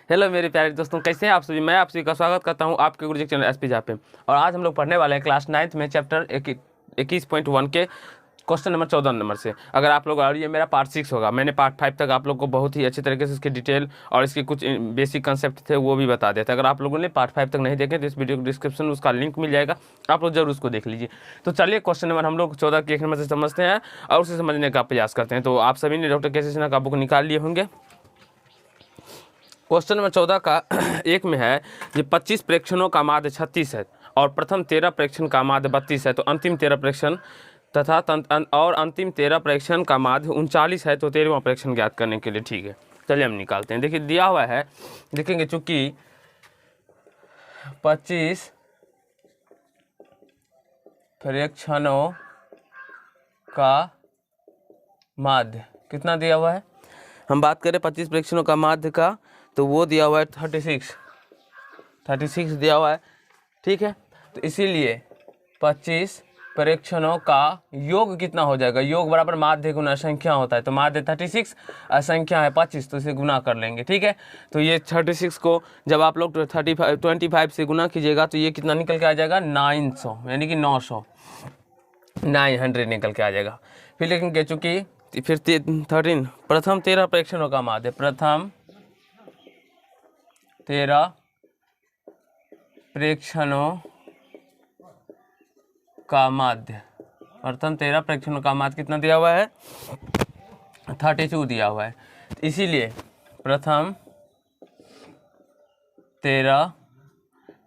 Hello मेरे प्यारे दोस्तों, कैसे हैं आप सभी। मैं आप सभी का स्वागत करता हूं आपके गुरुजी चैनल एसपी जहाँ पे। और आज हम लोग पढ़ने वाले हैं क्लास 9th में चैप्टर 21.1 के क्वेश्चन नंबर 14 नंबर से। अगर आप लोग, और ये मेरा पार्ट 6 होगा। मैंने पार्ट 5 तक आप लोग को बहुत ही अच्छी तरीके से इसके डिटेल और इसके कुछ बेसिक कंसेप्ट थे वो भी बता देते। अगर आप लोगों ने पार्ट 5 तक नहीं देखे तो इस वीडियो को डिस्क्रिप्शन में उसका लिंक मिल जाएगा, आप लोग जरूर उसको देख लीजिए। तो चलिए क्वेश्चन नंबर हम लोग 14 के 1 नंबर से समझते हैं और उसे समझने का प्रयास करते हैं। तो आप सभी ने डॉक्टर के.सी. सिन्हा का बुक निकाल लिए होंगे। क्वेश्चन नंबर 14 का एक में है कि 25 प्रेक्षणों का माध्य 36 है और प्रथम 13 प्रेक्षण का माध्य 32 है, तो अंतिम 13 प्रेक्षण तथा अंतिम 13 प्रेक्षण का माध्य 39 है, तो 13वां प्रेक्षण ज्ञात करने के लिए। ठीक है, चलिए हम निकालते हैं। देखिए दिया हुआ है, देखेंगे चूंकि 25 प्रेक्षणों का माध्य कितना दिया हुआ है। हम बात करें 25 प्रेक्षणों का माध्य का, तो वो दिया हुआ है 36 दिया हुआ है। ठीक है, तो इसीलिए 25 प्रेक्षणों का योग कितना हो जाएगा। योग बराबर माध्य गुना संख्या होता है, तो माध्य 36 और संख्या है 25, तो इसे गुना कर लेंगे। ठीक है, तो ये 36 को जब आप लोग 25 से गुना कीजिएगा तो ये कितना निकल के आ जाएगा 900, यानी कि 900 निकल के आ जाएगा। फिर लिखेंगे चूँकि फिर 13 प्रथम 13 प्रेक्षणों का माध्य, प्रथम 13 प्रेक्षणों का माध्य, प्रथम 13 प्रेक्षणों का माध्य कितना दिया हुआ है 32 दिया हुआ है। इसीलिए प्रथम 13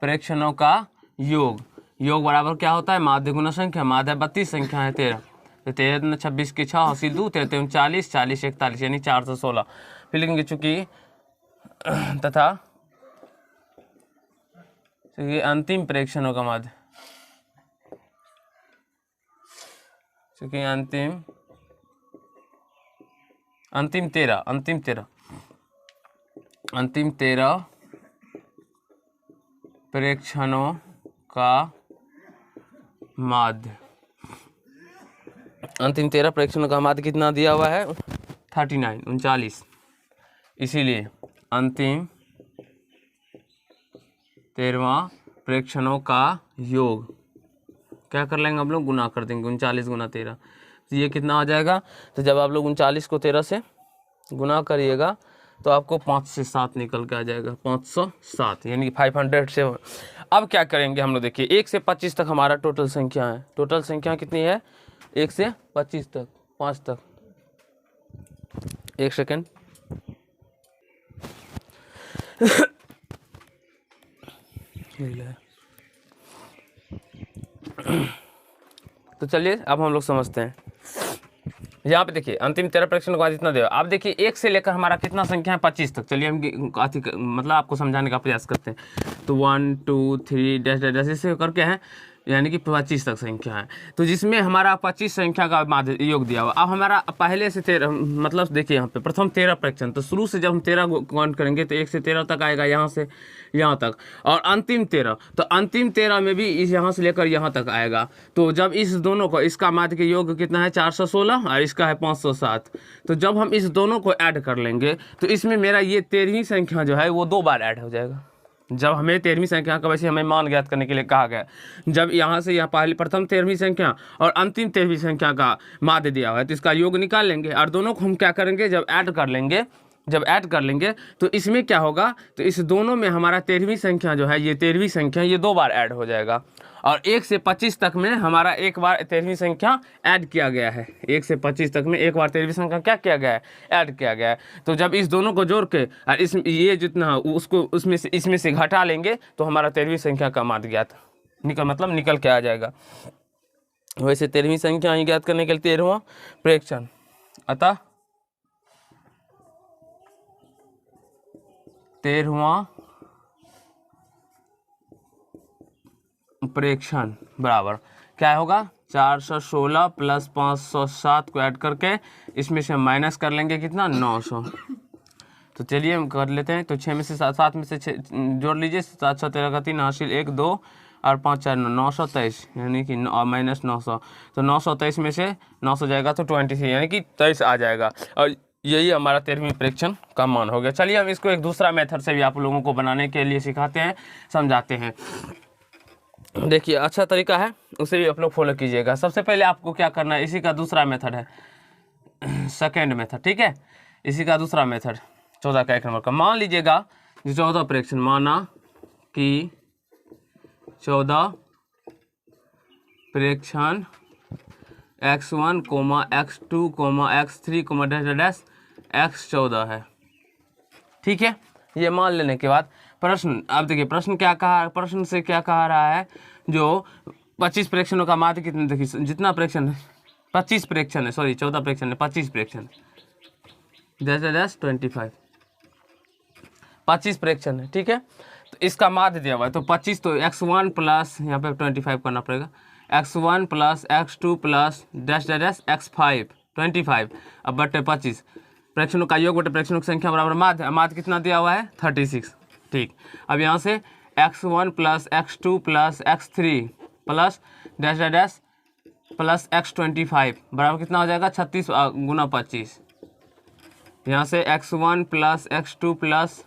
प्रेक्षणों का योग बराबर क्या होता है माध्य गुना संख्या। माध्य 32, संख्या है 13, तो 13 26 के 6 हासिल 2 13 40 40 41 यानी 416। फिर लिखेंगे चूँकि तथा अंतिम प्रेक्षणों का माध्य, चूँकि अंतिम 13 प्रेक्षणों का माध्य, अंतिम 13 प्रेक्षणों का माध्य कितना दिया हुआ है 39। इसीलिए अंतिम 13वां प्रेक्षणों का योग क्या कर लेंगे हम लोग, गुना कर देंगे। 39 गुना 13, तो ये कितना आ जाएगा। तो जब आप लोग 39 को 13 से गुना करिएगा तो आपको 5 से 7 निकल के आ जाएगा, 507 यानी कि 507। अब क्या करेंगे हम लोग, देखिए 1 से 25 तक हमारा टोटल संख्या है। टोटल संख्या कितनी है 1 से 25 तक, 5 तक। एक सेकेंड तो चलिए अब हम लोग समझते हैं। यहाँ पे देखिए अंतिम 13 प्रेक्षण के बाद इतना दे। आप देखिए 1 से लेकर हमारा कितना संख्या है 25 तक। चलिए हम मतलब आपको समझाने का प्रयास करते हैं। तो 1 2 3 डैश डैश ऐसे करके हैं, यानी कि 25 तक संख्या है। तो जिसमें हमारा 25 संख्या का माध्य योग दिया हुआ। अब हमारा पहले से 13 मतलब देखिए यहाँ पे प्रथम 13 प्रेक्षण, तो शुरू से जब हम 13 काउंट करेंगे तो 1 से 13 तक आएगा, यहाँ से यहाँ तक। और अंतिम 13, तो अंतिम 13 में भी इस यहाँ से लेकर यहाँ तक आएगा। तो जब इस दोनों को, इसका माध्य के योग कितना है 416 और इसका है 507। तो जब हम इस दोनों को ऐड कर लेंगे तो इसमें मेरा ये 13वीं संख्या जो है वो 2 बार ऐड हो जाएगा। जब हमें 13वीं संख्या का वैसे हमें मान ज्ञात करने के लिए कहा गया, जब यहाँ से यहाँ पहले प्रथम 13वीं संख्या और अंतिम 13वीं संख्या का माध्य दिया हुआ है तो इसका योग निकाल लेंगे और दोनों को हम क्या करेंगे जब ऐड कर लेंगे तो इसमें क्या होगा, तो इस दोनों में हमारा 13वीं संख्या जो है ये 13वीं संख्या ये 2 बार ऐड हो जाएगा। और 1 से 25 तक में हमारा एक बार 13वीं संख्या ऐड किया गया है। 1 से 25 तक में एक बार 13वीं संख्या क्या किया गया है, ऐड किया गया है। तो जब इस दोनों को जोड़ के और ये जितना उसको इसमें से घटा लेंगे तो हमारा 13वीं संख्या का माध्य ज्ञात निकल के आ जाएगा। वैसे 13वीं संख्या ही ज्ञात करने के लिए 13वां प्रेक्षण, अतः 13वां प्रेक्षण बराबर क्या होगा 416 प्लस 507 को ऐड करके इसमें से माइनस कर लेंगे कितना 900। तो चलिए हम कर लेते हैं। तो 6 में से 7 में से 6 जोड़ लीजिए, 7 6 13 का 3 हासिल 1 2 और 5 4 923 यानी कि माइनस 900। तो 923 में से 900 जाएगा तो 23 यानी कि 23 आ जाएगा। और यही हमारा 13वीं परीक्षण का मान हो गया। चलिए हम इसको एक दूसरा मेथड से भी आप लोगों को बनाने के लिए सिखाते हैं, समझाते हैं। देखिए अच्छा तरीका है, उसे भी आप लोग फॉलो कीजिएगा। सबसे पहले आपको क्या करना है, इसी का दूसरा मेथड है, सेकेंड मेथड, ठीक है। इसी का दूसरा मेथड 14 का 1 नंबर का, मान लीजिएगा जो 14 परीक्षण, माना कि 14 परीक्षण x1, x2, x3, dash x14 है, ठीक है। ये मान लेने के बाद प्रश्न, अब देखिए प्रश्न क्या कहा, प्रश्न से क्या कहा रहा है, जो 25 प्रेक्षणों का माध्य कितने, देखिए जितना प्रेक्षण है 25 प्रेक्षण है, सॉरी 14 प्रेक्षण है, 25 प्रेक्षण डैश 25, 25 प्रेक्षण है, ठीक है। तो इसका माध्य दिया हुआ है, तो 25, तो x1 प्लस यहाँ पे 25 करना पड़ेगा, x1 plus x2 plus dash x5 25, अब बटे 25 प्रेक्षणों का योग बटे प्रेक्षणों की संख्या बराबर माध्य, माध्य कितना दिया हुआ है 36, ठीक। अब यहाँ से x1 plus x2 plus x3 plus dash plus x25 बराबर कितना हो जाएगा 36 गुना 25। यहाँ से x1 plus x2 plus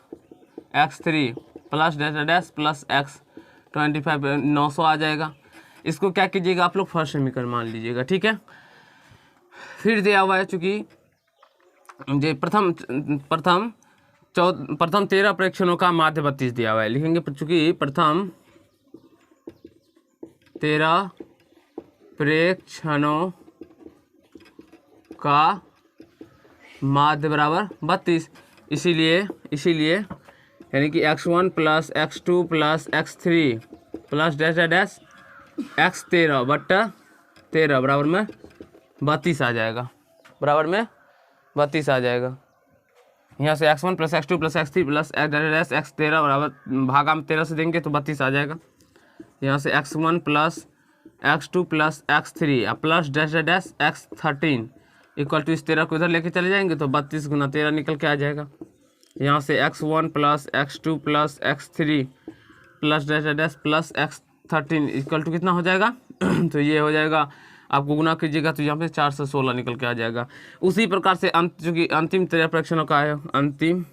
x3 plus dash plus x25 900 आ जाएगा। इसको क्या कीजिएगा आप लोग, फर्स्ट समीकरण मान लीजिएगा, ठीक है। फिर दिया हुआ है चूँकि जो प्रथम 13 प्रेक्षणों का माध्य 32 दिया हुआ है, लिखेंगे चूँकि प्रथम 13 प्रेक्षणों का माध्य बराबर 32, इसीलिए यानी कि x1 plus x2 plus x3 plus dash x13 बट्टा 13 बराबर में 32 आ जाएगा, बराबर में 32 आ जाएगा। यहाँ से x1 plus x2 plus x3 plus dash x13 बराबर भागा में 13 से देंगे तो 32 आ जाएगा। यहाँ से x1 plus x2 plus x3 plus dash x13 equal to इस 13 को इधर लेके चले जाएंगे तो 32 गुना 13 निकल के आ जाएगा। यहाँ से x1 plus x2 plus x3 plus dash plus x13 equal to कितना हो जाएगा तो ये हो जाएगा, आपको गुना कीजिएगा तो यहाँ पे 4 से 16 निकल के आ जाएगा। उसी प्रकार से चूँकि अंतिम 13 प्रेक्षणों का है, अंतिम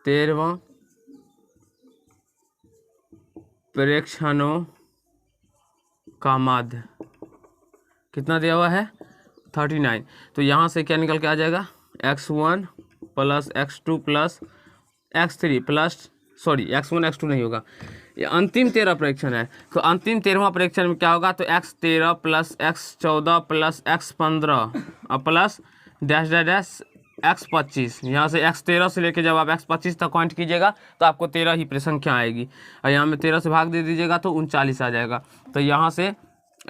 13वां प्रेक्षणों का माध्य कितना दिया हुआ है 39, तो यहाँ से क्या निकल के आ जाएगा x1 plus x2 plus x3 plus sorry x1 x2 नहीं होगा, ये अंतिम 13 परीक्षण है। तो अंतिम 13वां परीक्षण में क्या होगा, तो x13 plus x14 plus x15 और प्लस डैश x25। यहाँ से x13 से लेके जब आप x25 तक काउंट कीजिएगा तो आपको 13 ही संख्या आएगी, और यहाँ में 13 से भाग दे दीजिएगा तो 39 आ जाएगा। तो यहाँ से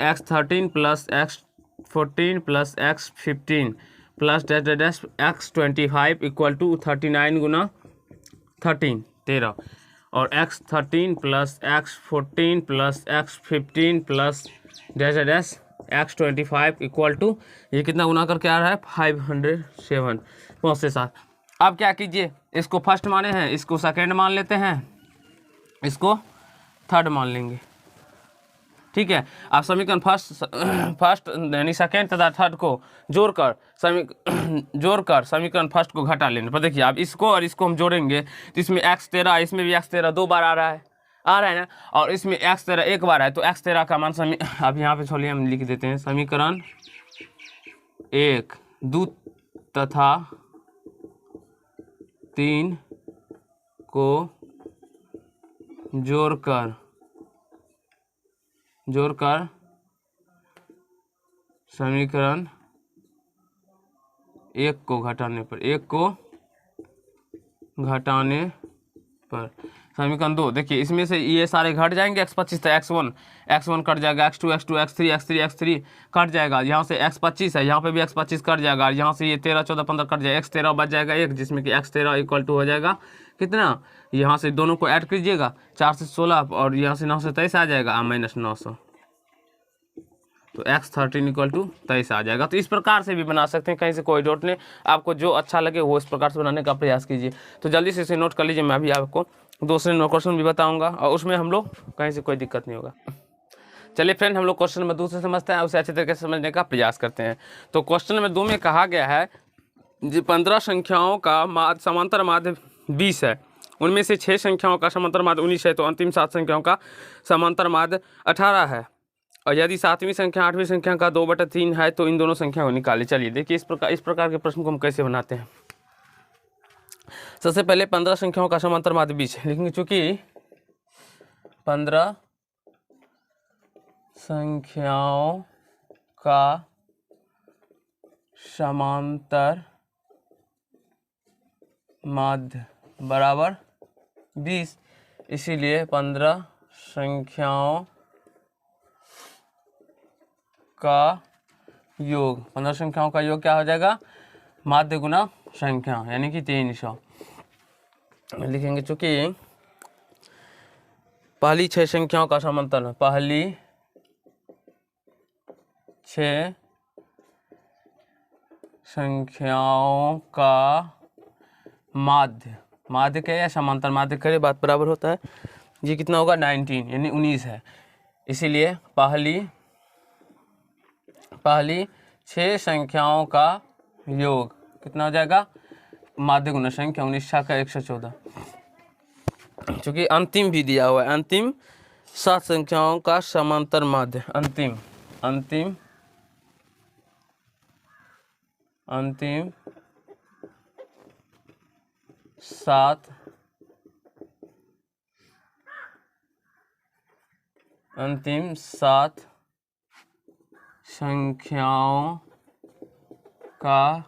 x13 plus x14 plus x15 plus dash x25 equal to 39 गुना 13 और x13 plus x14 plus x15 plus dash x25 equal to ये कितना गुना करके आ रहा है 507 5 से 7। अब क्या कीजिए, इसको फर्स्ट माने हैं, इसको सेकेंड मान लेते हैं, इसको थर्ड मान लेंगे, ठीक है। आप समीकरण फर्स्ट यानी सेकेंड तथा थर्ड को जोड़कर समीकरण फर्स्ट को घटा लेने पर देखिए आप इसको और इसको हम जोड़ेंगे तो इसमें x13, इसमें भी x13 2 बार आ रहा है ना, और इसमें x13 एक बार है, तो x13 का मान अब यहाँ पे छोड़िए हम लिख देते हैं, समीकरण 1, 2 तथा 3 को जोड़कर समीकरण 1 को घटाने पर समीकरण 2 देखिए इसमें से ये सारे घट जाएंगे, x25 था x1 कट जाएगा, x2 x3 कट जाएगा, यहाँ से x25 है, यहाँ पे भी x25 कट जाएगा, यहाँ से ये 13 14 15 कट जाएगा, x13 बच जाएगा 1, जिसमें कि x13 इक्वल टू हो जाएगा कितना, यहाँ से दोनों को ऐड कीजिएगा 4 से 16 और यहाँ से 9 से 23 आ जाएगा माइनस 900, तो x13 इक्वल टू 23 आ जाएगा। तो इस प्रकार से भी बना सकते हैं, कहीं से कोई डाउट नहीं, आपको जो अच्छा लगे वो इस प्रकार से बनाने का प्रयास कीजिए। तो जल्दी से इसे नोट कर लीजिए, मैं अभी आपको दूसरे क्वेश्चन भी बताऊंगा और उसमें हम लोग कहीं से कोई दिक्कत नहीं होगा। चलिए फ्रेंड, हम लोग क्वेश्चन नंबर 2 से समझते हैं, उसे अच्छे तरीके से समझने का प्रयास करते हैं। तो क्वेश्चन नंबर 2 में कहा गया है जी 15 संख्याओं का समांतर माध्य 20 है, उनमें से 6 संख्याओं का समांतर माध्य 19 है, तो अंतिम 7 संख्याओं का समांतर माध्य 18 है। और यदि 7वीं संख्या 8वीं संख्या का 2/3 है तो इन दोनों संख्याओं को निकालिए। चलिए देखिए इस प्रकार के प्रश्न को हम कैसे बनाते हैं। सबसे पहले 15 संख्याओं का समांतर माध्य 20 है, लेकिन चूंकि 15 संख्याओं का समांतर माध्य बराबर 20, इसीलिए 15 संख्याओं का योग, 15 संख्याओं का योग क्या हो जाएगा, माध्य गुना संख्या, यानी कि 300 लिखेंगे। चूंकि पहली 6 संख्याओं का समांतर, पहली 6 संख्याओं का माध्य, माध्य के या समांतर माध्य करे बात बराबर होता है, ये कितना होगा 19 यानी 19 है। इसीलिए पहली 6 संख्याओं का योग कितना हो जाएगा, माध्य गुना संख्या, 19 6 का 114। चूँकि अंतिम भी दिया हुआ है, अंतिम 7 संख्याओं का समांतर माध्य, अंतिम 7 संख्याओं का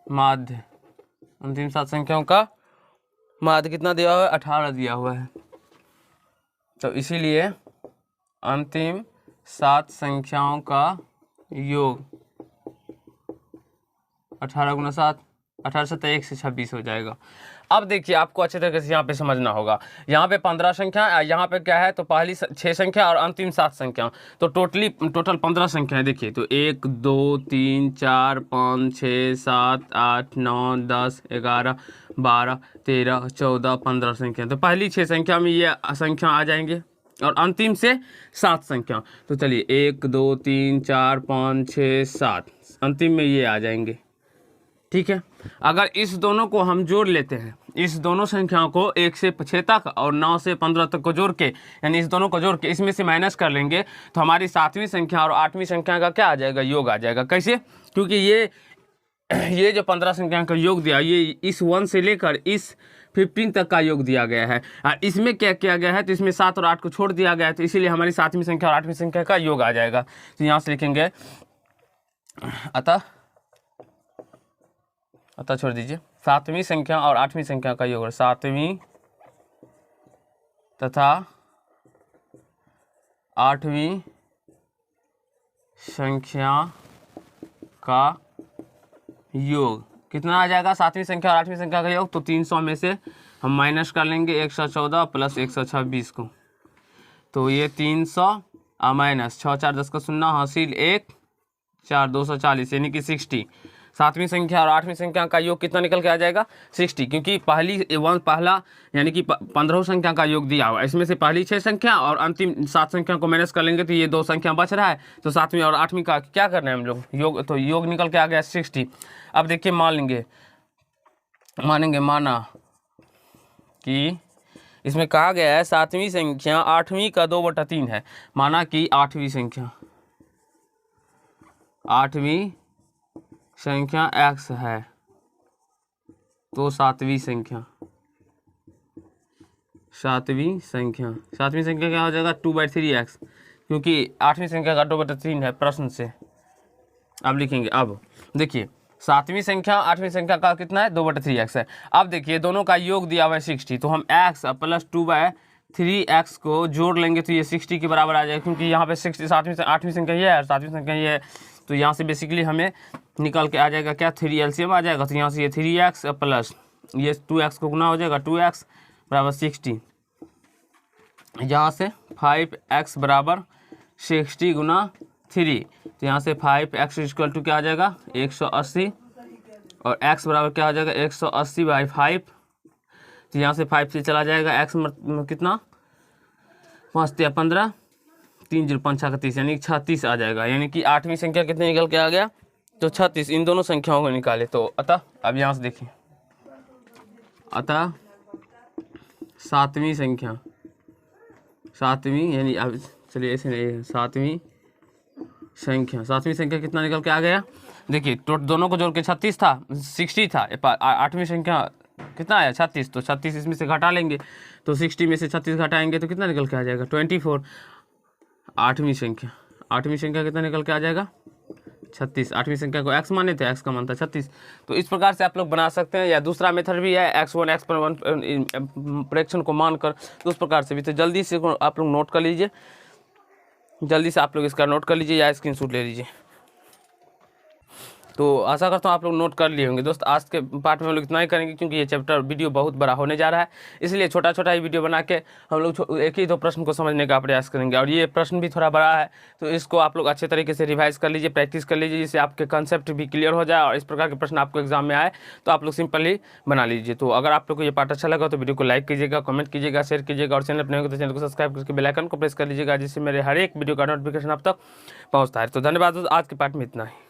माध्य, अंतिम 7 संख्याओं का माध्य कितना दिया हुआ है, 18 दिया हुआ है। तो इसीलिए अंतिम 7 संख्याओं का योग 18 गुना 7, 18 से 1 से 26 हो जाएगा। अब देखिए आपको अच्छे तरीके से यहाँ पे समझना होगा, यहाँ पे 15 संख्या, यहाँ पे क्या है, तो पहली 6 संख्या और अंतिम 7 संख्या, तो टोटल 15 संख्या है। देखिए तो 1 2 3 4 5 6 7 8 9 10 11 12 13 14 15 संख्या, तो पहली 6 संख्या में ये संख्या आ जाएंगे और अंतिम से 7 संख्या, तो चलिए 1 2 3 4 5 6 7 अंतिम में ये आ जाएंगे। ठीक है, अगर इस दोनों को हम जोड़ लेते हैं, इस दोनों संख्याओं को 1 से 6 तक और 9 से 15 तक को जोड़ के, यानी इस दोनों को जोड़ के इसमें से माइनस कर लेंगे, तो हमारी 7वीं संख्या और 8वीं संख्या का क्या आ जाएगा, योग आ जाएगा। कैसे, क्योंकि ये जो 15 संख्या का योग दिया, ये इस 1 से लेकर इस 15 तक का योग दिया गया है, और इसमें क्या किया गया है, तो इसमें 7 और 8 को छोड़ दिया गया है, तो इसीलिए हमारी 7वीं संख्या और 8वीं संख्या का योग आ जाएगा। तो यहाँ से लिखेंगे अतः छोड़ दीजिए, 7वीं संख्या और 8वीं संख्या का योग, 7वीं तथा 8वीं संख्या का योग कितना आ जाएगा, 7वीं संख्या और 8वीं संख्या का योग, तो 300 में से हम माइनस कर लेंगे 114 प्लस 126 को, तो ये 300 माइनस 6 4 10 का 0 हासिल 1 4 240 यानी कि 60। 7वीं संख्या और 8वीं संख्या का योग कितना निकल के आ जाएगा, 60, क्योंकि पहला यानी कि 15 संख्या का योग दिया हुआ, इसमें से पहली 6 संख्या और अंतिम 7 संख्या को माइनस कर लेंगे तो ये 2 संख्या बच रहा है, तो 7वीं और 8वीं का क्या करना है हम लोग, योग, तो योग निकल के आ गया 60। अब देखिए माना कि इसमें कहा गया है 7वीं संख्या 8वीं का 2/3 है, माना कि 8वीं संख्या x है, तो 7वीं संख्या क्या हो जाएगा 2/3x, क्योंकि 8वीं संख्या का 2/3 है प्रश्न से। अब लिखेंगे, अब देखिए 7वीं संख्या 8वीं संख्या का कितना है 2/3x है। अब देखिए दोनों का योग दिया हुआ है 60, तो हम x प्लस 2/3x को जोड़ लेंगे तो ये 60 के बराबर आ जाएगा, क्योंकि यहाँ पे 60 8वीं संख्या ये है और 7वीं संख्या ये है, तो यहाँ से बेसिकली हमें निकल के आ जाएगा क्या, 3 LCM आ जाएगा, तो यहाँ से ये 3x प्लस ये 2x को गुना हो जाएगा, 2x बराबर 60, यहाँ से 5x बराबर 60 गुना 3, तो यहाँ से 5x इक्वल टू क्या आ जाएगा 180, और x बराबर क्या हो जाएगा 180/5, तो यहाँ से 5 से चला जाएगा, x कितना 5 या 15, 3 0 5 31 यानी 36 आ जाएगा। यानी कि 8वीं संख्या कितने निकल के आ गया, तो 36। इन दोनों संख्याओं को निकाले तो अतः अब यहाँ से देखिए, अतः 7वीं संख्या, 7वीं यानी अब चलिए ऐसे नहीं, 7वीं संख्या कितना निकल के आ गया, देखिए तो दोनों को जोड़ के 36 था, 60 था। 8वीं संख्या कितना आया 36, तो 36 इसमें से घटा लेंगे, तो 60 में से 36 घटाएंगे तो कितना निकल के आ जाएगा 24। 8वीं संख्या कितना निकल के आ जाएगा 36। 8वीं संख्या को x माने थे, x का मान था 36। तो इस प्रकार से आप लोग बना सकते हैं, या दूसरा मेथड भी है x1 फ्रैक्शन को मानकर, तो उस प्रकार से भी। तो जल्दी से आप लोग नोट कर लीजिए, जल्दी से आप लोग इसका नोट कर लीजिए या स्क्रीनशॉट ले लीजिए। तो आशा करता हूँ आप लोग नोट कर लिए होंगे। दोस्त आज के पार्ट में हम लोग इतना ही करेंगे, क्योंकि ये चैप्टर वीडियो बहुत बड़ा होने जा रहा है, इसलिए छोटा छोटा ही वीडियो बना के हम लोग एक ही दो प्रश्न को समझने का प्रयास करेंगे। और ये प्रश्न भी थोड़ा बड़ा है, तो इसको आप लोग अच्छे तरीके से रिवाइज कर लीजिए, प्रैक्टिस कर लीजिए, जिससे आपके कंसेप्ट भी क्लियर हो जाए और इस प्रकार के प्रश्न आपको एग्जाम में आए तो आप लोग सिंपली बना लीजिए। तो अगर आप लोग को ये पार्ट अच्छा लगा तो वीडियो को लाइक कीजिएगा, कमेंट कीजिएगा, शेयर कीजिएगा, और चैनल अपने हो तो चैनल को सब्सक्राइब करके बेल आइकन को प्रेस कर लीजिएगा, जिससे मेरे हर एक वीडियो का नोटिफिकेशन आप तक पहुँचता है। तो धन्यवाद, आज के पार्ट में इतना ही।